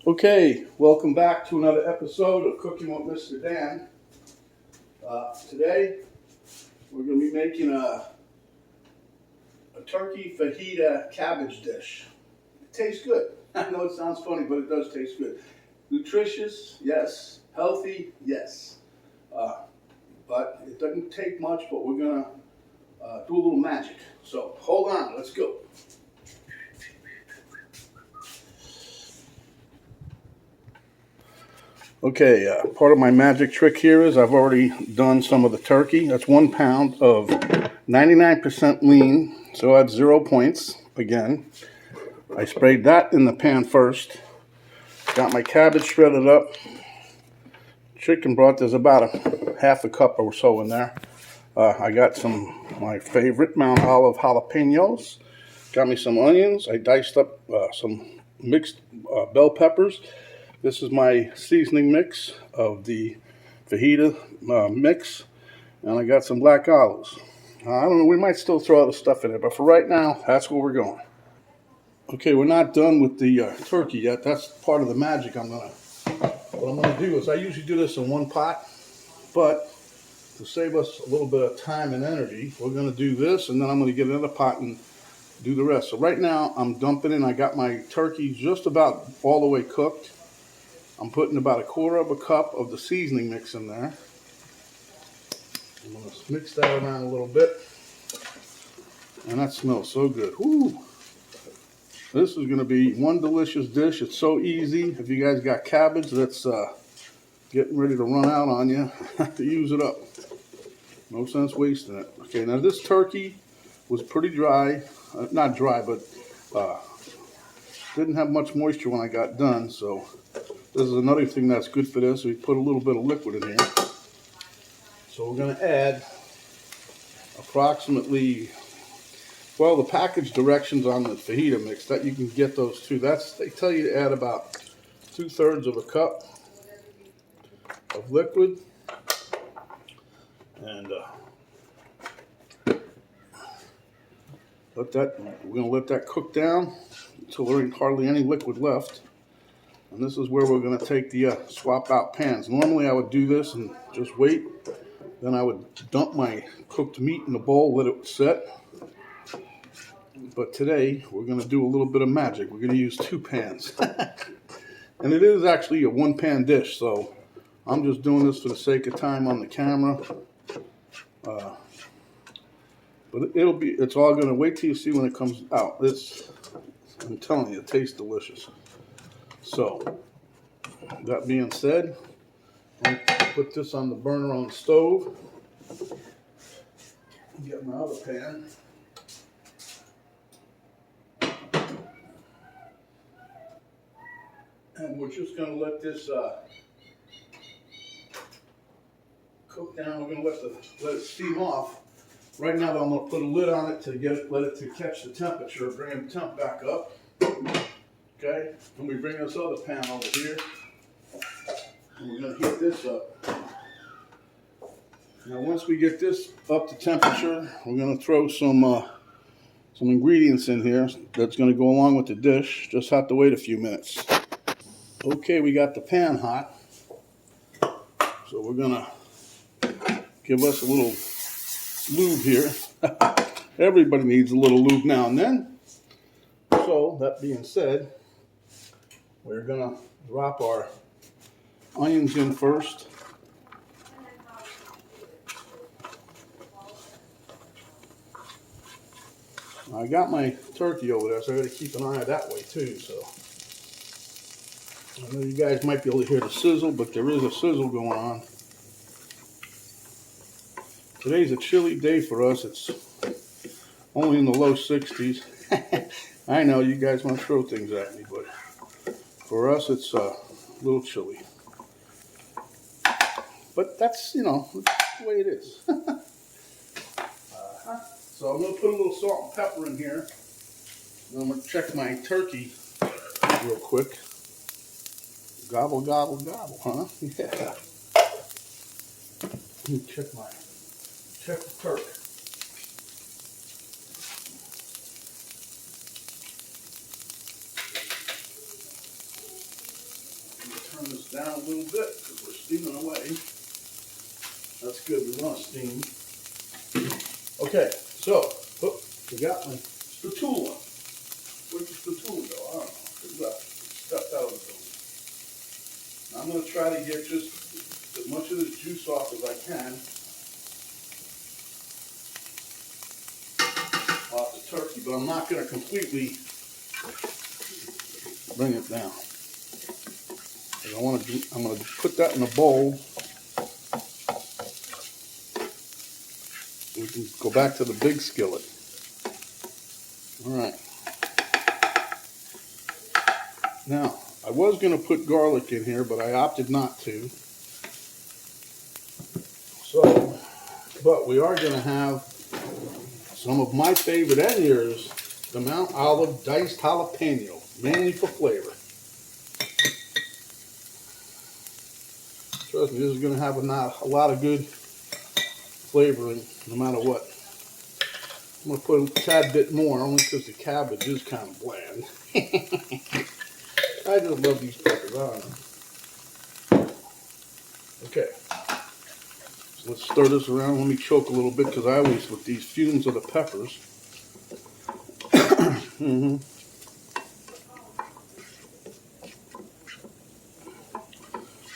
Okay, welcome back to another episode of Cooking with Mr. Dan. Today, we're going to be making a turkey fajita cabbage dish. It tastes good. I know it sounds funny, but it does taste good. Nutritious, yes. Healthy, yes. But it doesn't take much, but we're going to do a little magic. So hold on, let's go. Okay, part of my magic trick here is I've already done some of the turkey. That's 1 pound of 99% lean, so that's 0 points. Again, I sprayed that in the pan first. Got my cabbage shredded up. Chicken broth, there's about a half a cup or so in there. I got my favorite Mount Olive jalapenos. Got me some onions. I diced up some mixed bell peppers. This is my seasoning mix of the fajita mix, and I got some black olives. I don't know, we might still throw other stuff in it, but for right now, that's where we're going. Okay, we're not done with the turkey yet. That's part of the magic. What I'm gonna do is I usually do this in one pot, but to save us a little bit of time and energy, we're gonna do this, and then I'm gonna get another pot and do the rest. So right now, I'm dumping in. I got my turkey just about all the way cooked. I'm putting about a quarter of a cup of the seasoning mix in there. I'm going to mix that around a little bit. And that smells so good. Woo! This is going to be one delicious dish. It's so easy. If you guys got cabbage that's getting ready to run out on you, to use it up. No sense wasting it. Okay, now this turkey was pretty dry. Not dry, but didn't have much moisture when I got done. So this is another thing that's good for this. We put a little bit of liquid in here. So we're going to add approximately, well, the package directions on the fajita mix, that you can get those too. They tell you to add about 2/3 of a cup of liquid. And we're going to let that cook down until there ain't hardly any liquid left. And this is where we're going to take the swap out pans. Normally I would do this and just wait. Then I would dump my cooked meat in the bowl, let it set. But today we're going to do a little bit of magic. We're going to use 2 pans. And it is actually a 1-pan dish, so I'm just doing this for the sake of time on the camera. But it's all going to, wait till you see when it comes out. I'm telling you, it tastes delicious. So, that being said, I'll put this on the burner on the stove. Get my other pan. And we're just going to let this cook down. We're going to let it steam off. Right now, I'm going to put a lid on it to let it to catch the temperature, bring the temp back up. Okay, and we bring this other pan over here, and we're going to heat this up. Now, once we get this up to temperature, we're going to throw some ingredients in here that's going to go along with the dish. Just have to wait a few minutes. Okay, we got the pan hot, so we're going to give us a little lube here. Everybody needs a little lube now and then. So, that being said, we're going to drop our onions in first. I got my turkey over there, so I got to keep an eye that way too. So I know you guys might be able to hear the sizzle, but there is a sizzle going on. Today's a chilly day for us. It's only in the low 60s. I know you guys want to throw things at me, but for us it's a little chilly. But that's, the way it is. So I'm going to put a little salt and pepper in here. And I'm going to check my turkey real quick. Gobble, gobble, gobble, huh? Yeah. Let me check the turkey. down a little bit because we're steaming away. That's good. We want to steam. Okay, so we got my spatula. Where'd the spatula go? I don't know. It left. Stepped out of the building. I'm going to try to get just as much of this juice off as I can off the turkey, but I'm not going to completely bring it down. I'm going to put that in a bowl. We can go back to the big skillet. All right. Now, I was going to put garlic in here, but I opted not to. So, but we are going to have some of my favorite and yours, the Mount Olive Diced Jalapeno, mainly for flavor. Trust me, this is going to have a lot of good flavoring no matter what. I'm going to put a tad bit more, only because the cabbage is kind of bland. I just love these peppers, I don't know. Okay, so let's stir this around. Let me choke a little bit because I always, with these fumes of the peppers.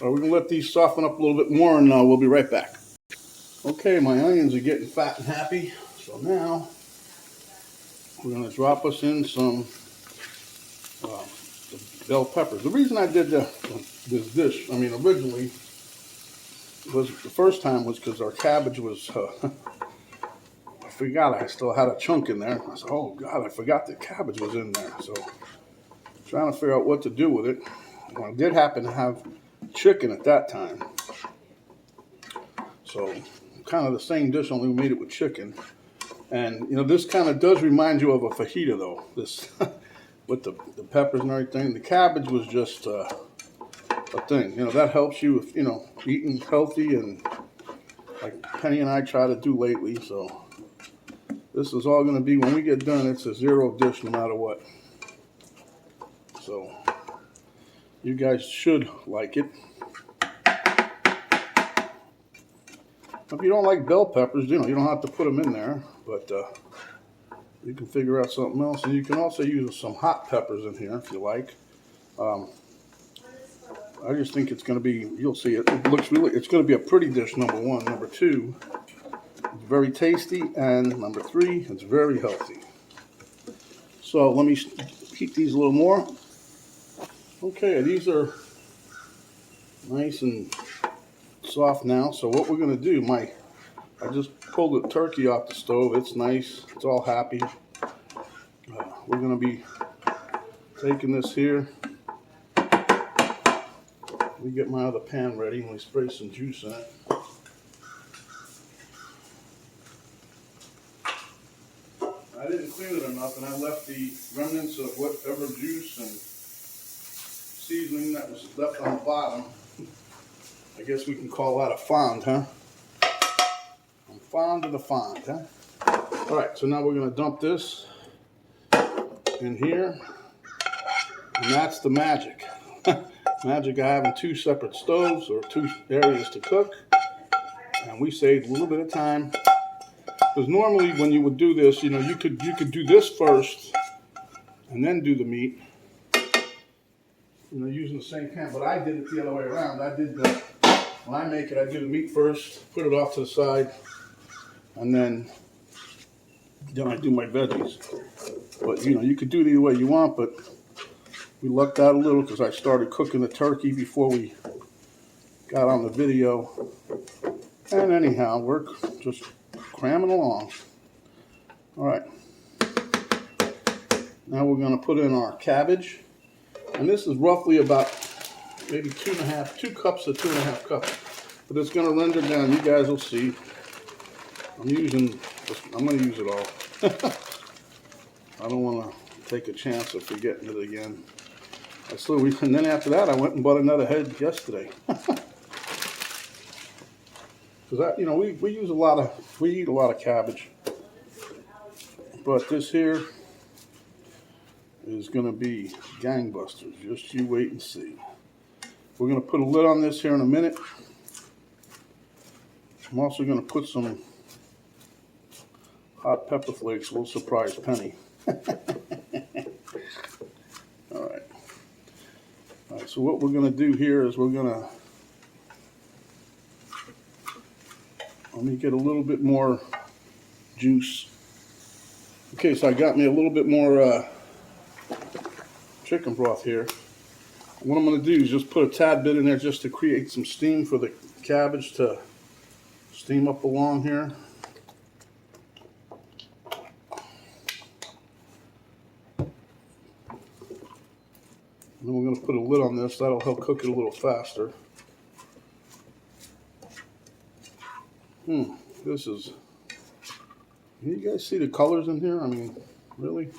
All right, we're going to let these soften up a little bit more and we'll be right back. Okay, my onions are getting fat and happy, so now we're going to drop us in some bell peppers. The reason I did this dish, I mean originally, was the first time was because our cabbage was, I forgot I still had a chunk in there. I said, oh God, I forgot the cabbage was in there. So trying to figure out what to do with it. Well, I did happen to have chicken at that time. So kind of the same dish, only we made it with chicken. And you know, this kind of does remind you of a fajita though. This with the peppers and everything. The cabbage was just a thing. You know, that helps you with, you know, eating healthy, and like Penny and I try to do lately. So this is all going to be, when we get done, it's a zero dish no matter what. So you guys should like it. If you don't like bell peppers, you know, you don't have to put them in there, but you can figure out something else. And you can also use some hot peppers in here if you like. I just think it's going to be, you'll see it, it looks really, it's going to be a pretty dish, number one. Number two, it's very tasty. And number three, it's very healthy. So let me heat these a little more. Okay, these are nice and soft now. So what we're going to do, I just pulled the turkey off the stove. It's nice. It's all happy. We're going to be taking this here. Let me get my other pan ready and we spray some juice in it. I didn't clean it enough, and I left the remnants of whatever juice and seasoning that was left on the bottom. I guess we can call that a fond, huh? I'm fond of the fond, huh? All right, so now we're going to dump this in here, and that's the magic. Magic of having two separate stoves or two areas to cook, and we saved a little bit of time. Because normally when you would do this, you know, you could do this first and then do the meat, you know, using the same pan. But I did it the other way around. I did when I make it, I do the meat first, put it off to the side, and then I do my veggies. But you know, you could do it either way you want, but we lucked out a little because I started cooking the turkey before we got on the video. And anyhow, we're just cramming along. All right. Now we're going to put in our cabbage. And this is roughly about maybe 2 cups to 2.5 cups. But it's going to render down. You guys will see. I'm going to use it all. I don't want to take a chance of forgetting it again. And then after that, I went and bought another head yesterday. Because you know, we eat a lot of cabbage, but this here is going to be gangbusters. Just you wait and see. We're going to put a lid on this here in a minute. I'm also going to put some hot pepper flakes. We'll surprise Penny. All right. All right, so what we're going to do here is we're going to, let me get a little bit more juice. Okay, so I got me a little bit more chicken broth here. What I'm going to do is just put a tad bit in there just to create some steam for the cabbage to steam up along here. And then we're going to put a lid on this. That'll help cook it a little faster. This is... Can you guys see the colors in here? I mean, really?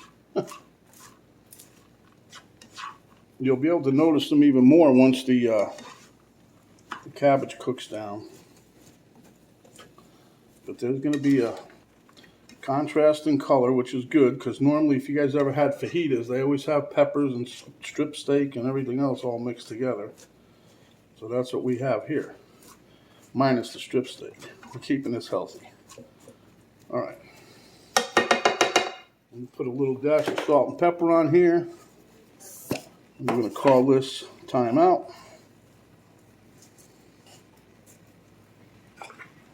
You'll be able to notice them even more once the cabbage cooks down. But there's going to be a contrast in color, which is good, because normally if you guys ever had fajitas, they always have peppers and strip steak and everything else all mixed together. So that's what we have here, minus the strip steak. We're keeping this healthy. All right. I'm going to put a little dash of salt and pepper on here. I'm going to call this timeout.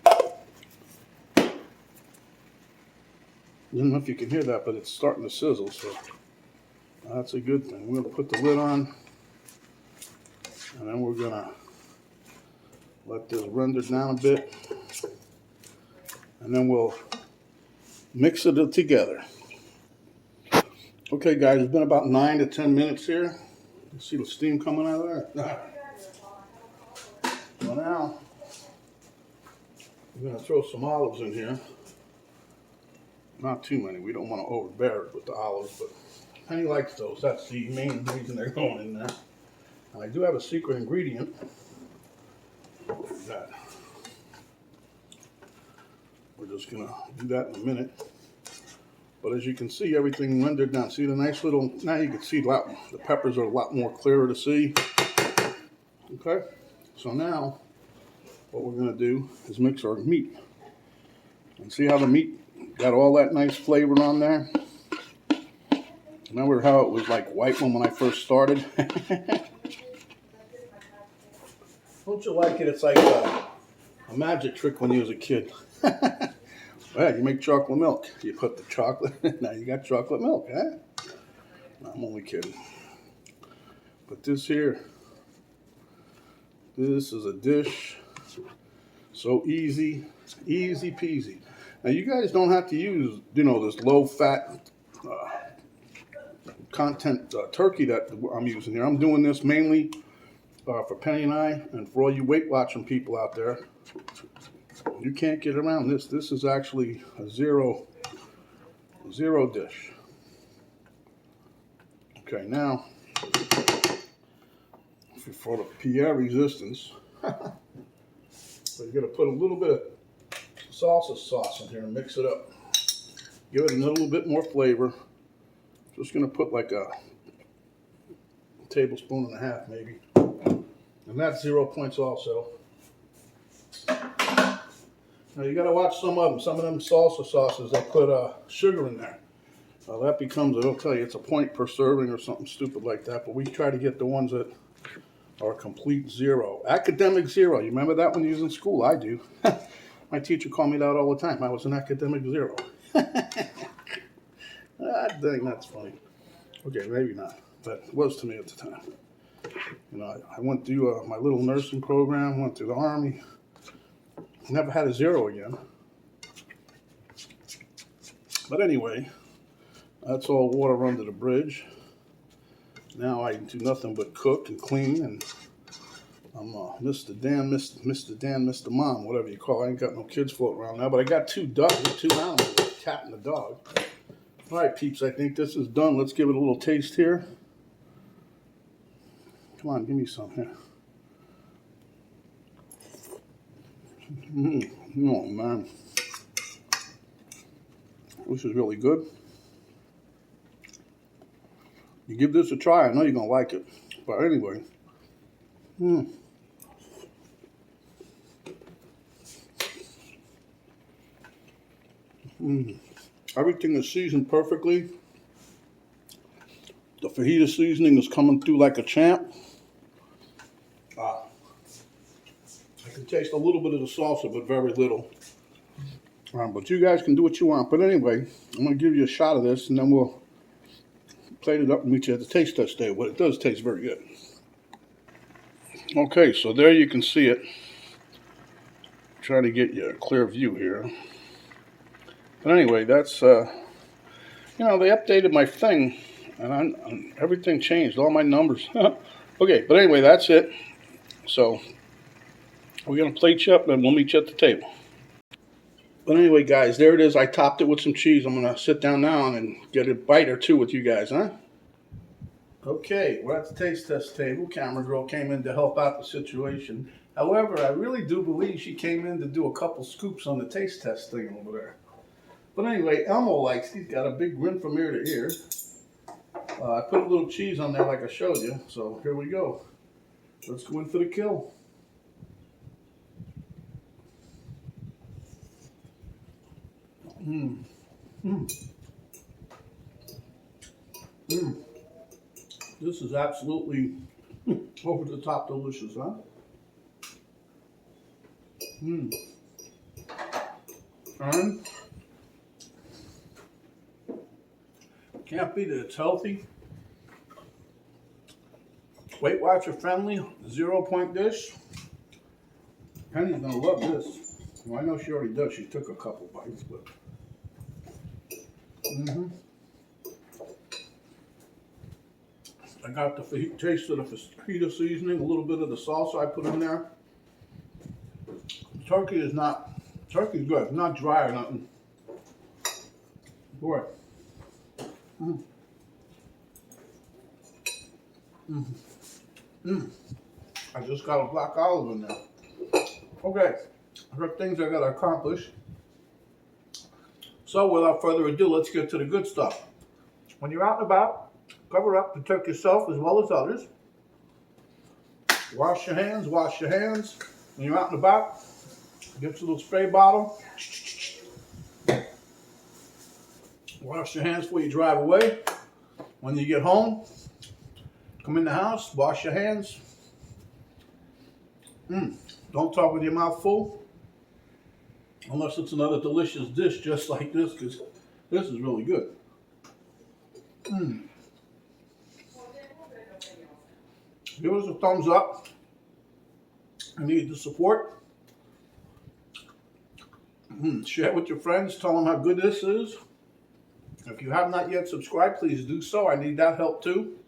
I don't know if you can hear that, but it's starting to sizzle, so that's a good thing. We're going to put the lid on, and then we're going to let this render down a bit, and then we'll mix it together. Okay, guys, it's been about 9 to 10 minutes here. You see the steam coming out of there? So now, we're going to throw some olives in here. Not too many. We don't want to overbear it with the olives, but Penny likes those. That's the main reason they're going in there. And I do have a secret ingredient. That. We're just going to do that in a minute. But as you can see, everything rendered down. See the nice little, now you can see the peppers are a lot more clearer to see. Okay, so now what we're going to do is mix our meat. And see how the meat got all that nice flavor on there? Remember how it was like white when I first started? Don't you like it? It's like a magic trick when you was a kid. Well, you make chocolate milk. You put the chocolate, now you got chocolate milk, huh? No, I'm only kidding. But this here, this is a dish. So easy, easy peasy. Now you guys don't have to use, this low fat content turkey that I'm using here. I'm doing this mainly for Penny and I, and for all you Weight Watching people out there. You can't get around this. This is actually a zero dish. Okay, now for the Pierre resistance, so you're going to put a little bit of salsa sauce in here and mix it up. Give it a little bit more flavor. Just going to put like a tablespoon and a half maybe. And that's 0 points also. Now you got to watch some of them. Some of them salsa sauces, they put sugar in there. That becomes, it'll tell you it's a point per serving or something stupid like that. But we try to get the ones that are complete zero. Academic zero. You remember that when you was in school? I do. My teacher called me that all the time. I was an academic zero. Dang, that's funny. Okay, maybe not. But it was to me at the time. I went through my little nursing program, went through the Army. Never had a zero again. But anyway, that's all water under the bridge. Now I do nothing but cook and clean, and I'm Mr. Dan, Mr. Mom, whatever you call it. I ain't got no kids floating around now, but I got two animals, a cat and a dog. All right, peeps, I think this is done. Let's give it a little taste here. Come on, give me some here. Oh, man. This is really good. You give this a try. I know you're going to like it. But anyway, Mm. Mm. Everything is seasoned perfectly. The fajita seasoning is coming through like a champ. I can taste a little bit of the salsa, but very little. But you guys can do what you want. But anyway, I'm going to give you a shot of this, and then we'll plate it up and meet you at the taste test day. But it does taste very good. Okay, so there you can see it. Try to get you a clear view here. But anyway, that's, they updated my thing, and everything changed, all my numbers. Okay, but anyway, that's it. So, we're going to plate you up, and we'll meet you at the table. But anyway, guys, there it is. I topped it with some cheese. I'm going to sit down now and get a bite or two with you guys, huh? Okay, we're at the taste test table. Camera girl came in to help out the situation. However, I really do believe she came in to do a couple scoops on the taste test thing over there. But anyway, Elmo likes, he's got a big grin from ear to ear. I put a little cheese on there like I showed you, so here we go. Let's go in for the kill. Mmm. Mmm. Mmm. This is absolutely over the top delicious, huh? Mmm. And can't beat it. It's healthy. Weight Watcher friendly, 0 point dish. Penny's gonna love this. Well, I know she already does. She took a couple bites, but. I got the taste of the fajita seasoning, a little bit of the salsa I put in there. Turkey's good. It's not dry or nothing. Boy. Mm. Mm. Mm. I just got a black olive in there. Okay, there are things I gotta accomplish. So without further ado, let's get to the good stuff. When you're out and about, cover up, protect yourself as well as others. Wash your hands, wash your hands. When you're out and about, get your little spray bottle. Wash your hands before you drive away. When you get home, come in the house, wash your hands. Don't talk with your mouth full, unless it's another delicious dish just like this, because this is really good. Give us a thumbs up. I need the support. Share with your friends. Tell them how good this is. If you have not yet subscribed, please do so. I need that help too.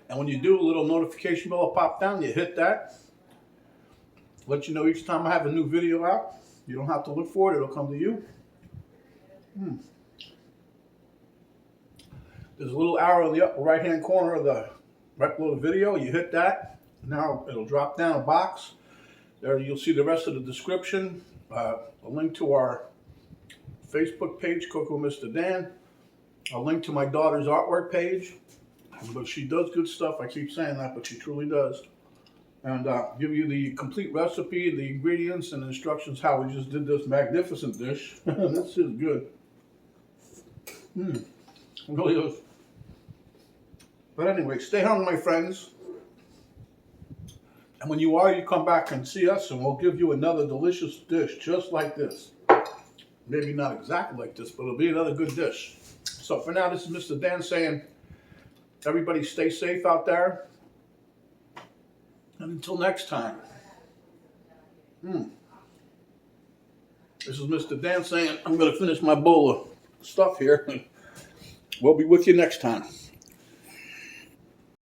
And when you do, a little notification bell will pop down. You hit that. Let you know each time I have a new video out. You don't have to look for it. It'll come to you. There's a little arrow in the upper right-hand corner of the right below the video. You hit that. Now it'll drop down a box. There you'll see the rest of the description. A link to our Facebook page, Coco Mr. Dan. A link to my daughter's artwork page. But she does good stuff. I keep saying that, but she truly does. And give you the complete recipe, the ingredients, and instructions how we just did this magnificent dish. This is good. It really is. But anyway, stay hungry, my friends. And when you are, you come back and see us, and we'll give you another delicious dish just like this. Maybe not exactly like this, but it'll be another good dish. So for now, this is Mr. Dan saying, everybody stay safe out there. And until next time. This is Mr. Dan saying, I'm going to finish my bowl of stuff here. We'll be with you next time.